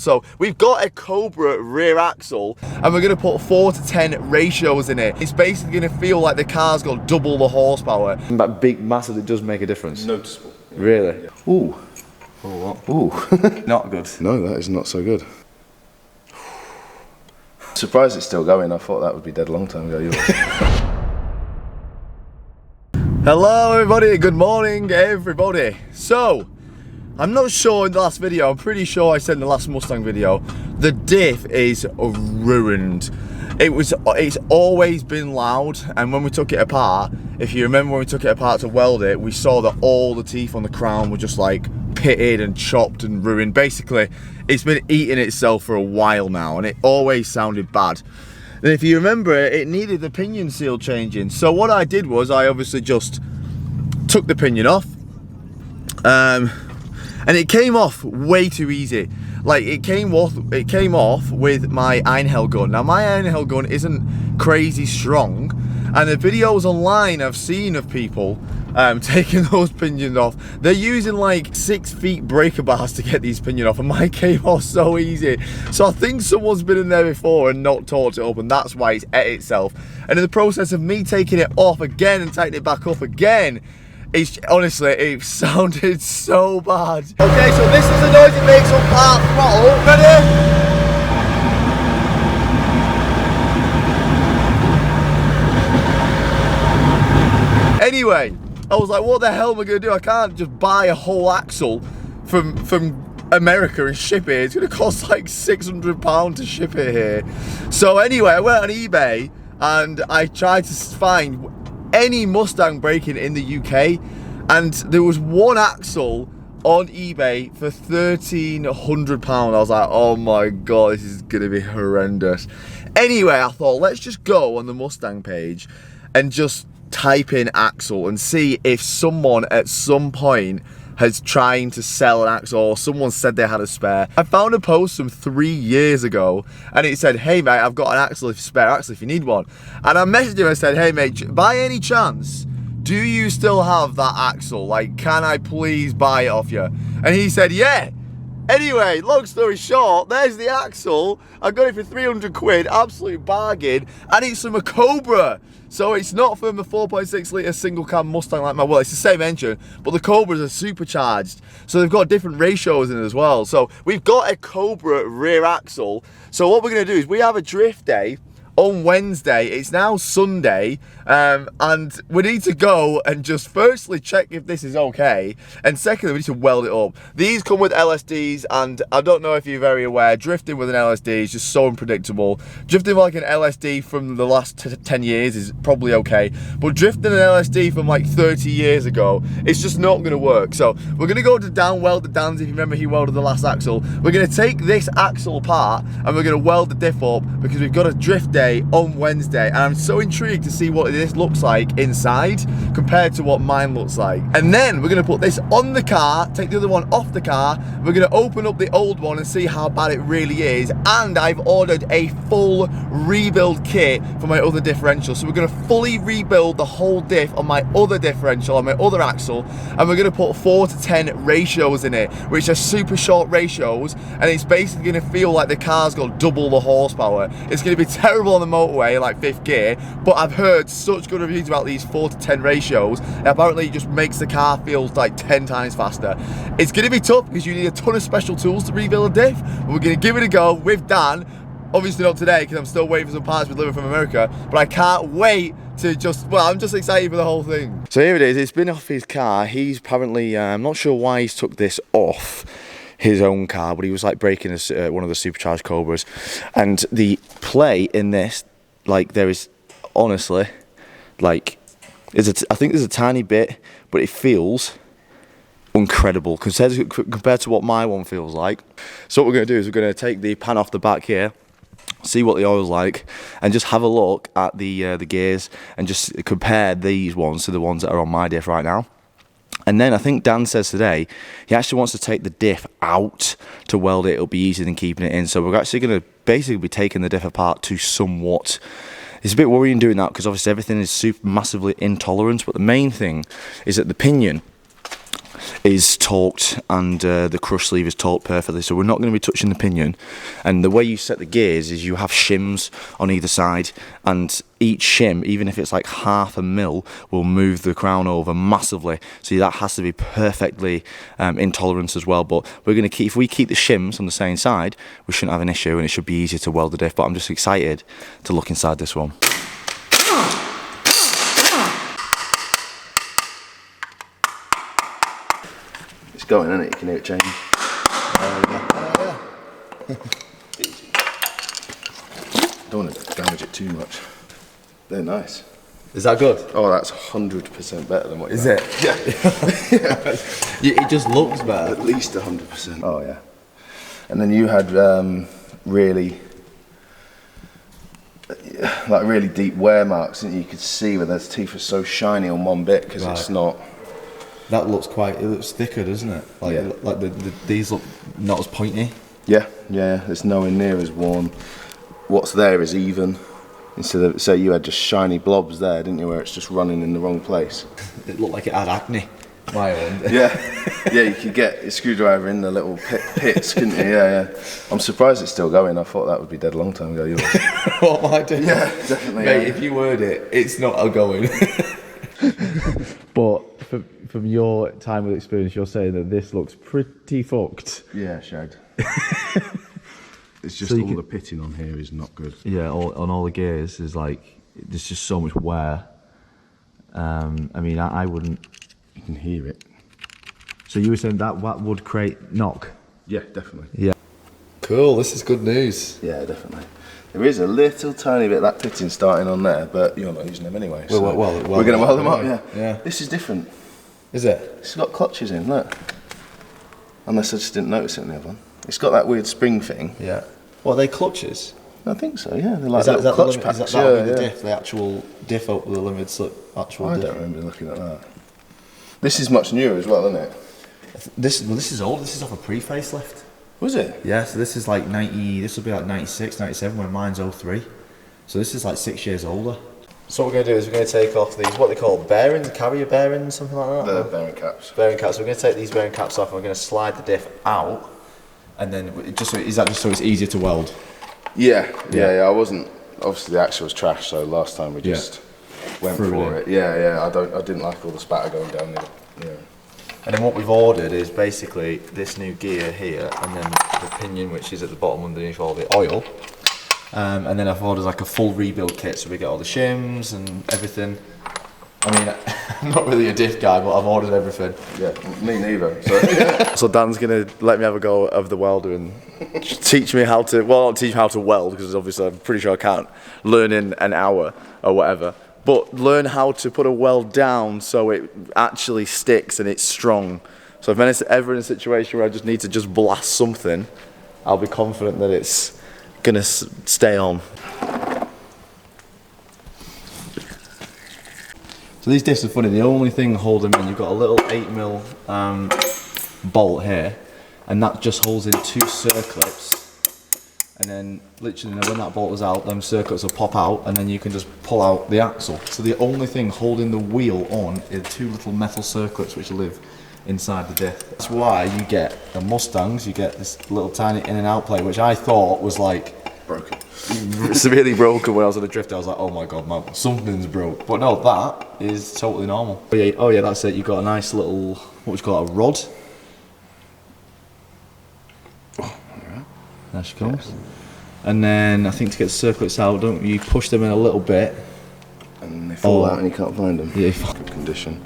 So we've got a Cobra rear axle and we're going to put 4 to 10 ratios in it. It's basically going to feel like the car's got double the horsepower. That big, massive, it does make a difference. Noticeable. Yeah. Really? Yeah. Ooh. Oh, what? Ooh. Not good. No, that is not so good. Surprised it's still going. I thought that would be dead a long time ago. Hello everybody, good morning everybody. So, I'm not sure in the last video, I'm pretty sure I said in the last Mustang video, the diff is ruined. It's always been loud, and when we took it apart, if you remember when we took it apart to weld it, we saw that all the teeth on the crown were just like pitted and chopped and ruined. Basically, it's been eating itself for a while now, and it always sounded bad. And if you remember, it needed the pinion seal changing. So what I did was I obviously just took the pinion off, and it came off way too easy. Like it came off with my iron gun. Now my iron gun isn't crazy strong, and the videos online I've seen of people taking those pinions off, they're using like 6 feet breaker bars to get these pinions off, and mine came off so easy. So I think someone's been in there before and not torqued it up, and that's why it's ate itself. And in the process of me taking it off again and tightening it back up again, honestly, it sounded so bad. Okay, so this is the noise it makes on part throttle. Ready? Anyway, I was like, what the hell am I going to do? I can't just buy a whole axle from America and ship it. It's going to cost like £600 to ship it here. So anyway, I went on eBay and I tried to find any Mustang braking in the UK, and there was one axle on eBay for £1,300. I was like, oh my god, this is gonna be horrendous. Anyway, I thought, let's just go on the Mustang page and just type in axle and see if someone at some point has trying to sell an axle, or someone said they had a spare. I found a post from 3 years ago and it said, hey mate, I've got an axle, spare axle if you need one. And I messaged him and said, hey mate, by any chance, do you still have that axle? Like, can I please buy it off you? And he said, yeah. Anyway, long story short, there's the axle. I got it for 300 quid, absolute bargain, and it's from a Cobra. So it's not from a 4.6 litre single cam Mustang like my, well, it's the same engine, but the Cobras are supercharged. So they've got different ratios in it as well. So we've got a Cobra rear axle. So what we're gonna do is we have a drift day on Wednesday. It's now Sunday, and we need to go and just firstly check if this is okay, and secondly we need to weld it up. These come with LSDs, and I don't know if you're very aware, drifting with an LSD is just so unpredictable. Drifting like an LSD from the last 10 years is probably okay, but drifting an LSD from like 30 years ago, it's just not going to work. So we're going to go to Dan Weld the Dan's. If you remember, he welded the last axle. We're going to take this axle apart and we're going to weld the diff up, because we've got a drift day on Wednesday, and I'm so intrigued to see what this looks like inside compared to what mine looks like. And then we're going to put this on the car, take the other one off the car, we're going to open up the old one and see how bad it really is. And I've ordered a full rebuild kit for my other differential, so we're going to fully rebuild the whole diff on my other differential, on my other axle, and we're going to put 4 to 10 ratios in it, which are super short ratios, and it's basically going to feel like the car's got double the horsepower. It's going to be terrible on the motorway, like 5th gear, but I've heard such good reviews about these 4 to 10 ratios, and apparently it just makes the car feel like 10 times faster. It's going to be tough because you need a ton of special tools to rebuild a diff, but we're going to give it a go with Dan. Obviously not today because I'm still waiting for some parts to be delivered from America, but I can't wait to I'm just excited for the whole thing. So here it is, it's been off his car. He's apparently, I'm not sure why he's took this off his own car, but he was like breaking one of the supercharged Cobras, and the play in this, like, there is honestly, like, I think there's a tiny bit, but it feels incredible compared to what my one feels like. So what we're going to do is we're going to take the pan off the back here, see what the oil's like, and just have a look at the gears and just compare these ones to the ones that are on my diff right now. And then I think Dan says today he actually wants to take the diff out to weld it. It'll be easier than keeping it in. So we're actually going to basically be taking the diff apart to somewhat. It's a bit worrying doing that because obviously everything is super massively intolerant. But the main thing is that the pinion, is torqued and the crush sleeve is torqued perfectly, so we're not going to be touching the pinion. And the way you set the gears is you have shims on either side, and each shim, even if it's like 1/2 mil, will move the crown over massively, so that has to be perfectly in tolerance as well. But we're going to keep, if we keep the shims on the same side, we shouldn't have an issue, and it should be easier to weld the diff. But I'm just excited to look inside this one. It's going, isn't it? You can hear it change. Don't want to damage it too much. They're nice. Is that good? Oh, that's 100% better than what you Is had. it? Yeah. It just looks better. At least 100%. Oh yeah. And then you had really deep wear marks, didn't you? You could see where those teeth are so shiny on one bit because it's not. That looks it looks thicker, doesn't it? Like, yeah. Like these look not as pointy. Yeah, yeah. It's nowhere near as worn. What's there is even. Instead of, say you had just shiny blobs there, didn't you, where it's just running in the wrong place. It looked like it had acne. My own. Yeah, yeah. You could get a screwdriver in the little pits, couldn't you? Yeah, yeah. I'm surprised it's still going. I thought that would be dead a long time ago. Yours. What am I doing? Yeah, definitely. Mate, if you heard it, it's not a going. But from your time with experience, you're saying that this looks pretty fucked. Yeah, shagged. It's just So all the pitting on here is not good. Yeah, on all the gears is like, there's just so much wear. I mean, I wouldn't. You can hear it. So you were saying that would create knock? Yeah, definitely. Yeah. Cool, this is good news. Yeah, definitely. There is a little tiny bit of that pitting starting on there, but you're not using them anyway. So we're going to weld them up, yeah. This is different. Is it? It's got clutches in, look. Unless I just didn't notice it in the other one. It's got that weird spring thing. Yeah. What, are they clutches? I think so, yeah. They're like Is that clutch the packs. Is that the diff, the actual diff up with the limited slip? Actual I diff? don't remember looking at that. This is much newer as well, isn't it? This is old. This is off a pre-facelift. Was it? Yeah, so this is like 90, this will be like 96, 97, when mine's 03. So this is like 6 years older. So what we're going to do is we're going to take off these, what they call bearings, carrier bearings, something like that? The bearing caps. Bearing caps. So we're going to take these bearing caps off and we're going to slide the diff out. And then, is that just so it's easier to weld? Yeah. I wasn't, obviously the axle was trash, so last time we just went for it. Yeah, I didn't like all the spatter going down there. Yeah. And then what we've ordered is basically this new gear here, and then the pinion, which is at the bottom underneath all the oil. And then I've ordered like a full rebuild kit, so we get all the shims and everything. I mean, I'm not really a diff guy, but I've ordered everything. Yeah, me neither. So, So Dan's gonna let me have a go of the welder and teach me how to, well, not teach me how to weld, because obviously I'm pretty sure I can't learn in an hour or whatever. But learn how to put a weld down so it actually sticks and it's strong. So if I'm ever in a situation where I just need to just blast something, I'll be confident that it's gonna stay on. So these diffs are funny. The only thing holding them in, you've got a little 8mm bolt here, and that just holds in 2 circlips. And then literally when that bolt is out, them circuits will pop out, and then you can just pull out the axle. So the only thing holding the wheel on is 2 little metal circlets which live inside the diff. That's why you get the Mustangs, you get this little tiny in and out plate, which I thought was like broken. severely broken when I was on the drift. I was like, oh my god, man, something's broke. But no, that is totally normal. Oh yeah, that's it. You've got a nice little, what would you call it, a rod? There she comes. And then I think to get the circlets out, don't you push them in a little bit, and they fall out and you can't find them. Yeah. Good condition.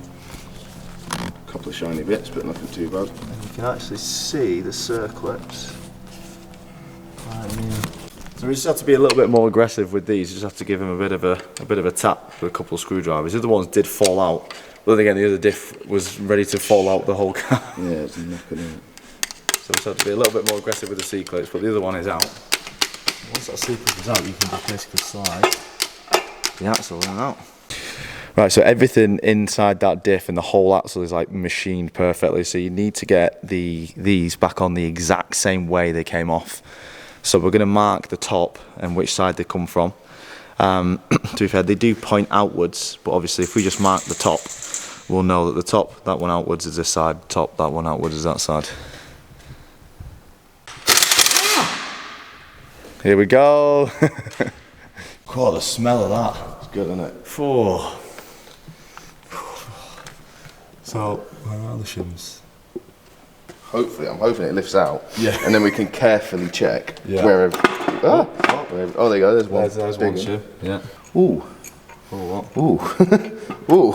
A couple of shiny bits, but nothing too bad. And you can actually see the circlets. Right here. So we just have to be a little bit more aggressive with these. You just have to give them a bit of a tap with a couple of screwdrivers. The other ones did fall out, but then again the other diff was ready to fall out the whole car. Yeah, it's knocking in. So we just have to be a little bit more aggressive with the C-clips, but the other one is out. Once that C-clip is out, you can just basically slide the axle in and out. Right, so everything inside that diff and the whole axle is like machined perfectly, so you need to get these back on the exact same way they came off. So we're going to mark the top and which side they come from. To be fair, they do point outwards, but obviously if we just mark the top, we'll know that the top, that one outwards is this side, top, that one outwards is that side. Here we go. God, the smell of that. It's good, isn't it? Oh. So, where are the shims? Hopefully, I'm hoping it lifts out. Yeah. And then we can carefully check Yeah. wherever. Oh, there you go. There's one. There's one shim. Yeah. Ooh. Oh, what? Ooh. Ooh.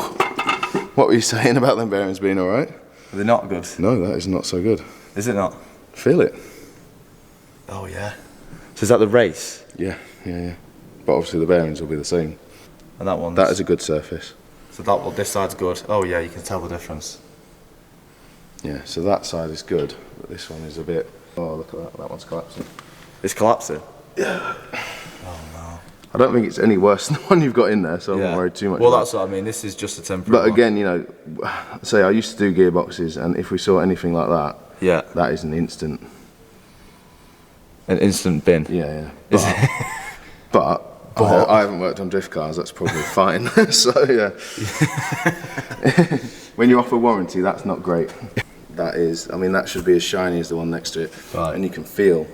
What were you saying about them bearings being all right? They're not good. No, that is not so good. Is it not? Feel it. Oh, yeah. So is that the race? Yeah. But obviously the bearings will be the same. And that one? That is a good surface. So that one, this side's good. Oh yeah, you can tell the difference. Yeah, so that side is good, but this one is a bit... Oh, look at that. That one's collapsing. It's collapsing? Yeah. Oh no. I don't think it's any worse than the one you've got in there, so I won't worry too much. Well, that's what I mean. This is just a temporary But again, you know, say I used to do gearboxes, and if we saw anything like that, yeah, that is an instant. An instant bin. Yeah. But I haven't worked on drift cars. That's probably fine. So yeah. When you're off a warranty, that's not great. That is. I mean, that should be as shiny as the one next to it, right. And you can feel.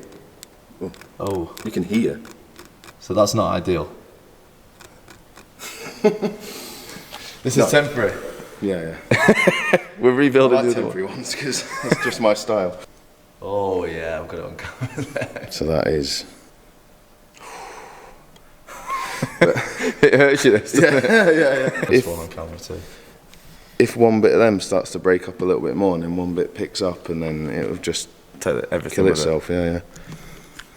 Oh. You can hear. So that's not ideal. This is temporary. Yeah. We're rebuilding I like temporary ones because it's just my style. Oh yeah, I've got it on camera there. So that is. It hurts you this, doesn't it? Yeah. This one on camera too. If one bit of them starts to break up a little bit more, and then one bit picks up, and then it'll just Take everything kill with itself. Yeah.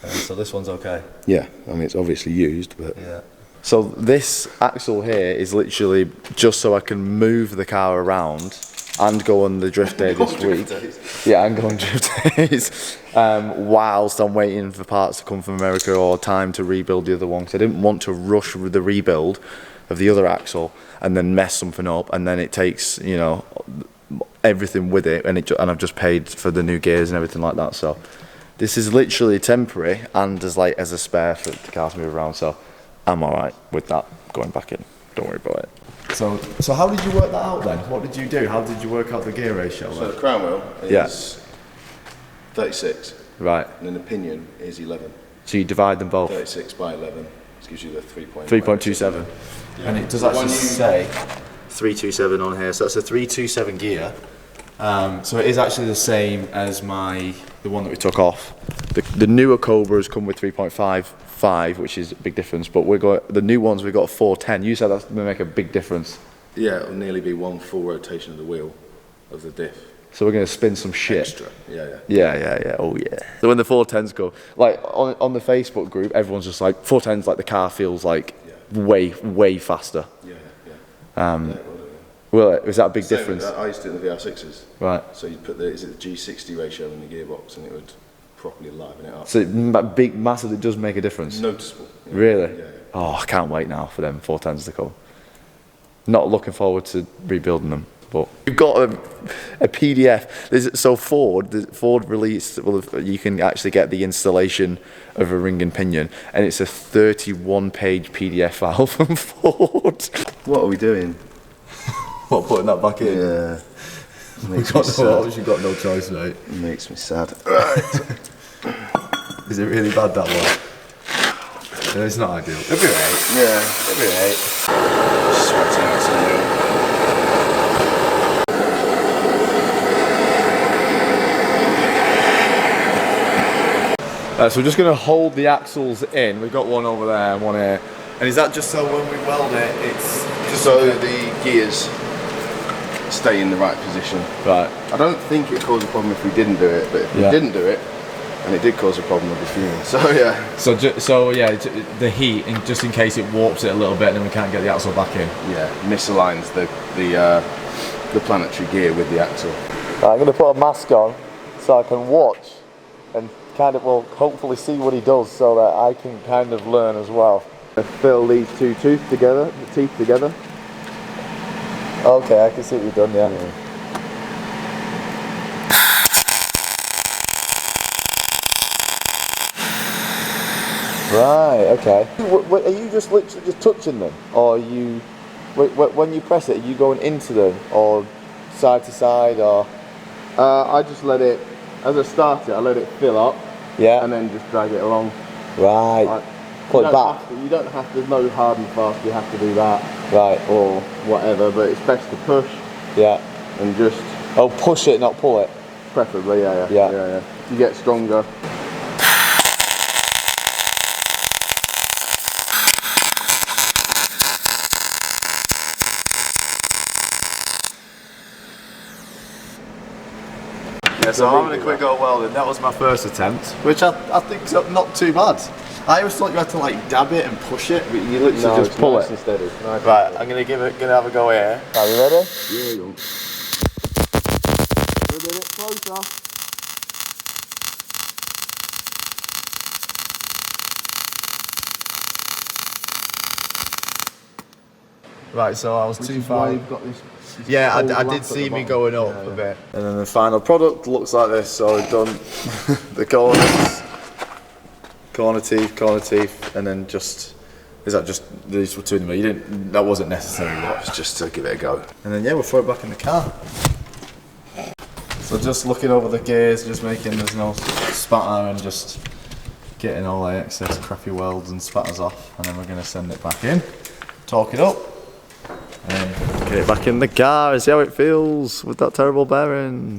So this one's okay. Yeah, I mean it's obviously used, but Yeah. So this axle here is literally just so I can move the car around and go on the drift day this week. Yeah, and go on drift days. Whilst I'm waiting for parts to come from America or time to rebuild the other one, because I didn't want to rush the rebuild of the other axle and then mess something up, and then it takes, you know, everything with it, and I've just paid for the new gears and everything like that. So this is literally temporary and as a spare for the car to move around. So I'm all right with that going back in. Don't worry about it. So how did you work that out then? What did you do? How did you work out the gear ratio? So the crown wheel is 36, right, and then the pinion is 11. So you divide them both. 36 by 11. This gives you the 3.27. Yeah. And it does actually say 327 on here. So that's a 327 gear. So it is actually the same as the one that we took off. The newer Cobras come with 3.55, which is a big difference. But the new ones we got a 410. You said that's going to make a big difference. Yeah, it'll nearly be one full rotation of the wheel of the diff. So we're going to spin some shit. Extra. Yeah. Oh yeah. So when the 410s go, like on the Facebook group, everyone's just like 410s. Like the car feels like way faster. Yeah. Well, is that a big difference? I used to do it in the VR6s. Right. So you put the G60 ratio in the gearbox, and it would properly liven it up. So massive, it does make a difference. Noticeable. Yeah. Really? Yeah. Oh, I can't wait now for them 410s to come. Not looking forward to rebuilding them. But we've got a PDF. So Ford released. Well, you can actually get the installation of a ring and pinion, and it's a 31-page PDF file from Ford. What are we doing? What, putting that back in? Yeah. Makes me sad. Obviously, got no choice, mate. It makes me sad. Right. Is it really bad that one? It's not ideal. It'll be alright. Yeah. It'll be alright. Sweating out some So we're just going to hold the axles in. We've got one over there and one here. And is that just so when we weld it, it's just so the gears stay in the right position? Right. I don't think it caused a problem if we didn't do it, but if we didn't do it, and it did cause a problem with the fuel. So yeah. So yeah, the heat, and just in case it warps it a little bit, and then we can't get the axle back in. Yeah, misaligns the planetary gear with the axle. Right, I'm going to put a mask on so I can watch and hopefully see what he does, so that I can kind of learn as well. Fill these two teeth together. Okay, I can see what you've done, yeah. Right, okay. Are you just literally just touching them, or are you When you press it, are you going into them or side to side or? I just let it, as I start it, I let it fill up. Yeah. And then just drag it along. Right. Like, Pull it back. You don't have to, there's no hard and fast, you have to do that. Right. Or whatever, but it's best to push. Yeah. And just. Oh, push it, not pull it. Preferably, yeah. You get stronger. Yeah, so I'm having a quick go at welding. That was my first attempt, which I think's not too bad. I always thought you had to like dab it and push it, but you literally just pull it. Steady. Nice. Right, I'm gonna have a go here. Are you ready? Yeah, you want. A bit closer. Right, so I was too far. You've got this. Yeah, I did see me going up a bit. And then the final product looks like this. So I've done the corners, corner teeth, and then just, is that just these were two of them? You didn't, that wasn't necessary, but it's just to give it a go. And then yeah, we'll throw it back in the car. So just looking over the gears, just making there's no spatter and just getting all the excess crappy welds and spatters off. And then we're gonna send it back in, torque it up, and get it back in the car and see how it feels with that terrible bearing.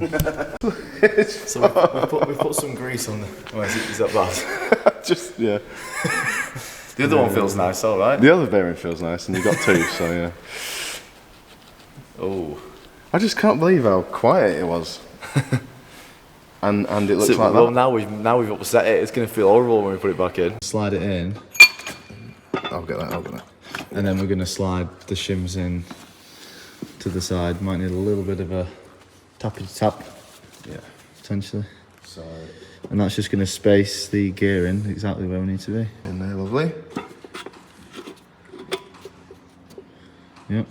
So we put some grease on the. Oh, is that bad? Just, yeah. The other one feels nice, all right. The other bearing feels nice, and you got two, so yeah. Oh. I just can't believe how quiet it was. and it looks like well, that. now we've upset it. It's gonna feel horrible when we put it back in. Slide it in. I'll get that. And then we're gonna slide the shims in to the side. Might need a little bit of a tappy tap. Yeah. Potentially. So. And that's just gonna space the gear in exactly where we need to be. In there, lovely. Yep.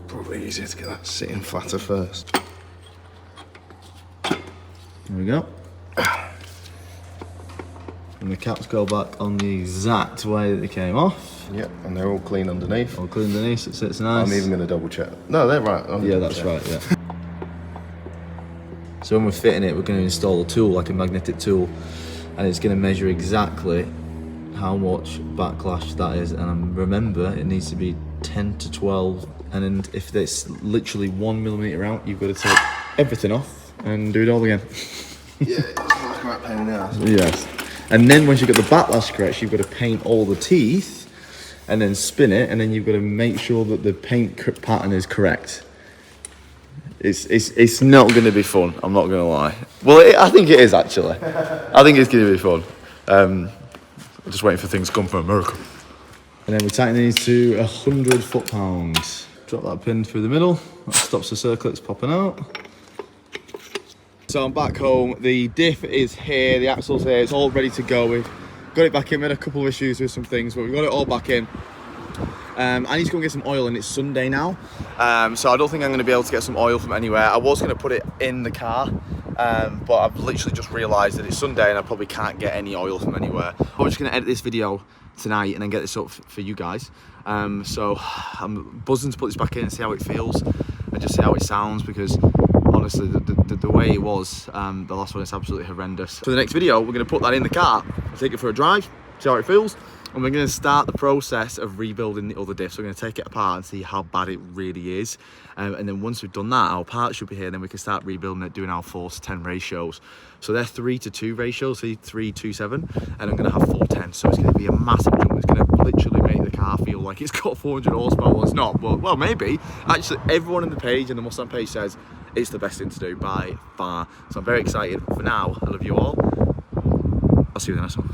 Probably easier to get that sitting flatter first. There we go. And the caps go back on the exact way that they came off. Yep, and they're all clean underneath. All clean underneath, so it sits nice. I'm even going to double check. No, they're right. Yeah, that's right, yeah. So when we're fitting it, we're going to install a tool, like a magnetic tool, and it's going to measure exactly how much backlash that is. And remember, it needs to be 10 to 12, and then if it's literally 1 millimeter out, you've got to take everything off and do it all again. Yeah, it's like a right pain in the ass. Yes. And then once you've got the backlash correct, you've got to paint all the teeth and then spin it, and then you've got to make sure that the paint pattern is correct. It's not going to be fun, I'm not going to lie. Well, I think it is actually. I think it's going to be fun. I'm just waiting for things to come from America. And then we tighten these to 100 foot-pounds. Drop that pin through the middle, that stops the circlets popping out. So I'm back home, the diff is here, the axle's here, it's all ready to go. We've got it back in, we had a couple of issues with some things, but we've got it all back in. I need to go and get some oil, and it's Sunday now, so I don't think I'm going to be able to get some oil from anywhere. I was going to put it in the car, but I've literally just realised that it's Sunday and I probably can't get any oil from anywhere. I'm just going to edit this video tonight and then get this up for you guys. So I'm buzzing to put this back in and see how it feels and just see how it sounds, because honestly the way it was the last one is absolutely horrendous. For the next video, we're going to put that in the car, take it for a drive, see how it feels, and we're going to start the process of rebuilding the other diff. So we're going to take it apart and see how bad it really is, and then once we've done that, our parts should be here, then we can start rebuilding it, doing our 4:10 ratios. So they're 3:2 ratios, so 3:27, and I'm going to have 4:10, so it's going to be a massive jump. It's going to literally make the car feel like it's got 400 horsepower. Well, it's not, but well, maybe. Actually, everyone in the page and the Mustang page says it's the best thing to do by far, so I'm very excited. For now, I love you all. I'll see you in the next one.